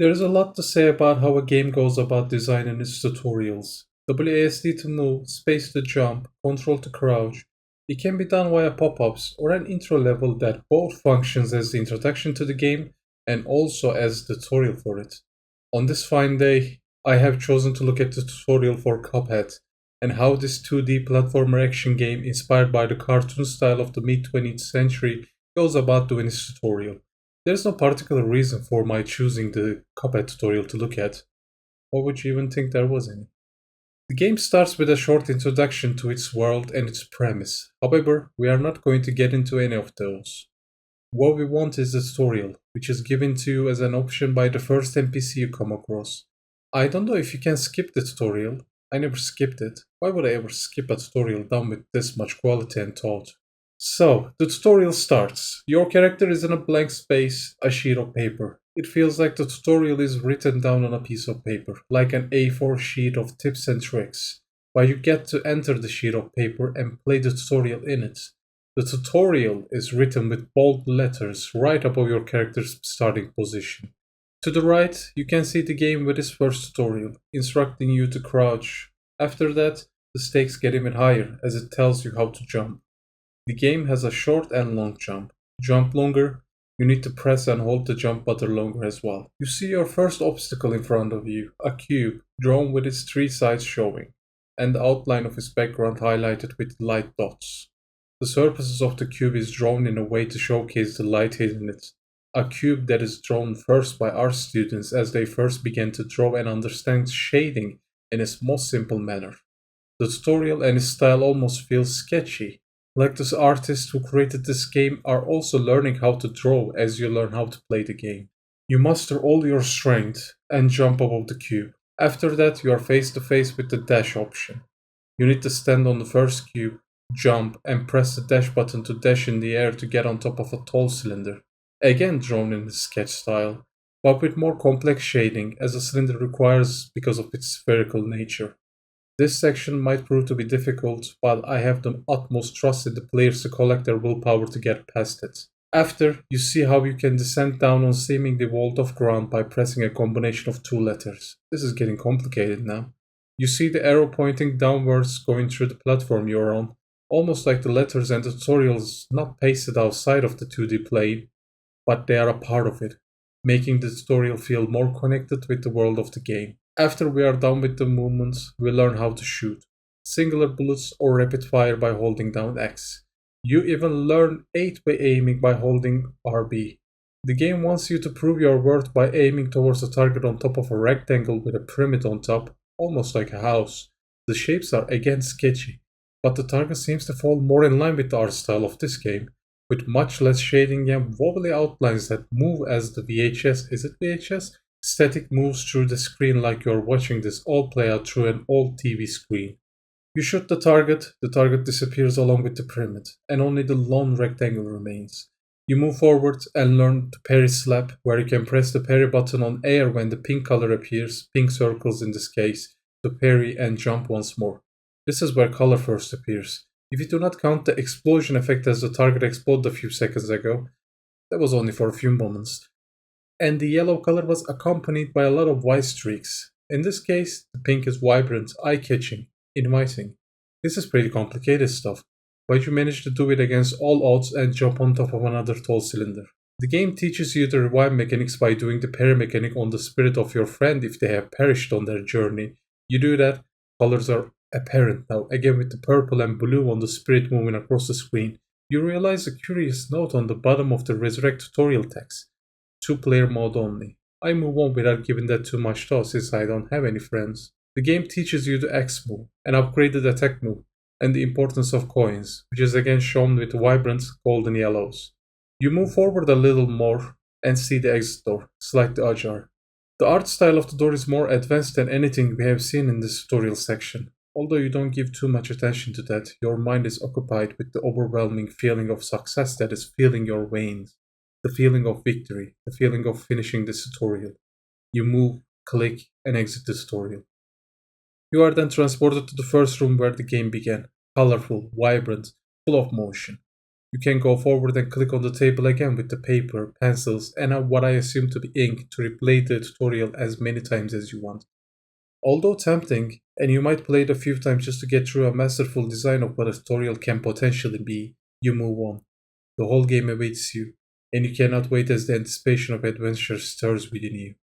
There's a lot to say about how a game goes about designing its tutorials. WASD to move, space to jump, control to crouch. It can be done via pop-ups or an intro level that both functions as the introduction to the game and also as the tutorial for it. On this fine day, I have chosen to look at the tutorial for Cuphead and how this 2D platformer action game inspired by the cartoon style of the mid-20th century goes about doing its tutorial. There's no particular reason for my choosing the Cuphead tutorial to look at. Or would you even think there was any? The game starts with a short introduction to its world and its premise. However, we are not going to get into any of those. What we want is the tutorial, which is given to you as an option by the first NPC you come across. I don't know if you can skip the tutorial. I never skipped it. Why would I ever skip a tutorial done with this much quality and thought? So, the tutorial starts. Your character is in a blank space, a sheet of paper. It feels like the tutorial is written down on a piece of paper, like an A4 sheet of tips and tricks, but you get to enter the sheet of paper and play the tutorial in it. The tutorial is written with bold letters right above your character's starting position. To the right, you can see the game with its first tutorial, instructing you to crouch. After that, the stakes get even higher as it tells you how to jump. The game has a short and long jump. To jump longer, you need to press and hold the jump button longer as well. You see your first obstacle in front of you, a cube, drawn with its three sides showing, and the outline of its background highlighted with light dots. The surfaces of the cube is drawn in a way to showcase the light hidden in it. A cube that is drawn first by art students as they first began to draw and understand shading in its most simple manner. The tutorial and its style almost feels sketchy, like the artists who created this game are also learning how to draw as you learn how to play the game. You muster all your strength and jump above the cube. After that, you are face to face with the dash option. You need to stand on the first cube, jump, and press the dash button to dash in the air to get on top of a tall cylinder. Again drawn in the sketch style, but with more complex shading as a cylinder requires because of its spherical nature. This section might prove to be difficult, but I have the utmost trust in the players to collect their willpower to get past it. After, you see how you can descend down on seemingly walled off ground by pressing a combination of two letters. This is getting complicated now. You see the arrow pointing downwards going through the platform you're on, almost like the letters and the tutorials not pasted outside of the 2D plane, but they are a part of it, making the tutorial feel more connected with the world of the game. After we are done with the movements, we learn how to shoot. Singular bullets or rapid fire by holding down X. You even learn 8-way aiming by holding RB. The game wants you to prove your worth by aiming towards a target on top of a rectangle with a pyramid on top, almost like a house. The shapes are again sketchy, but the target seems to fall more in line with the art style of this game, with much less shading and wobbly outlines that move as the VHS? Static moves through the screen like you're watching this all play out through an old TV screen. You shoot the target disappears along with the pyramid, and only the lone rectangle remains. You move forward and learn to parry slap, where you can press the parry button on air when the pink color appears, pink circles in this case, to parry and jump once more. This is where color first appears. If you do not count the explosion effect as the target exploded a few seconds ago, that was only for a few moments, and the yellow color was accompanied by a lot of white streaks. In this case, the pink is vibrant, eye-catching, inviting. This is pretty complicated stuff, but you manage to do it against all odds and jump on top of another tall cylinder. The game teaches you the revive mechanics by doing the parry mechanic on the spirit of your friend if they have perished on their journey. You do that, colors are apparent now, again with the purple and blue on the spirit moving across the screen. You realize a curious note on the bottom of the Resurrect tutorial text. Two-player mode only. I move on without giving that too much thought since I don't have any friends. The game teaches you the X move, an upgraded attack move, and the importance of coins, which is again shown with vibrant golden yellows. You move forward a little more and see the exit door, slightly ajar. The art style of the door is more advanced than anything we have seen in this tutorial section. Although you don't give too much attention to that, your mind is occupied with the overwhelming feeling of success that is filling your veins. The feeling of victory, the feeling of finishing this tutorial. You move, click, and exit the tutorial. You are then transported to the first room where the game began, colorful, vibrant, full of motion. You can go forward and click on the table again with the paper, pencils, and what I assume to be ink to replay the tutorial as many times as you want. Although tempting, and you might play it a few times just to get through a masterful design of what a tutorial can potentially be, you move on. The whole game awaits you, and you cannot wait as the anticipation of adventure stirs within you.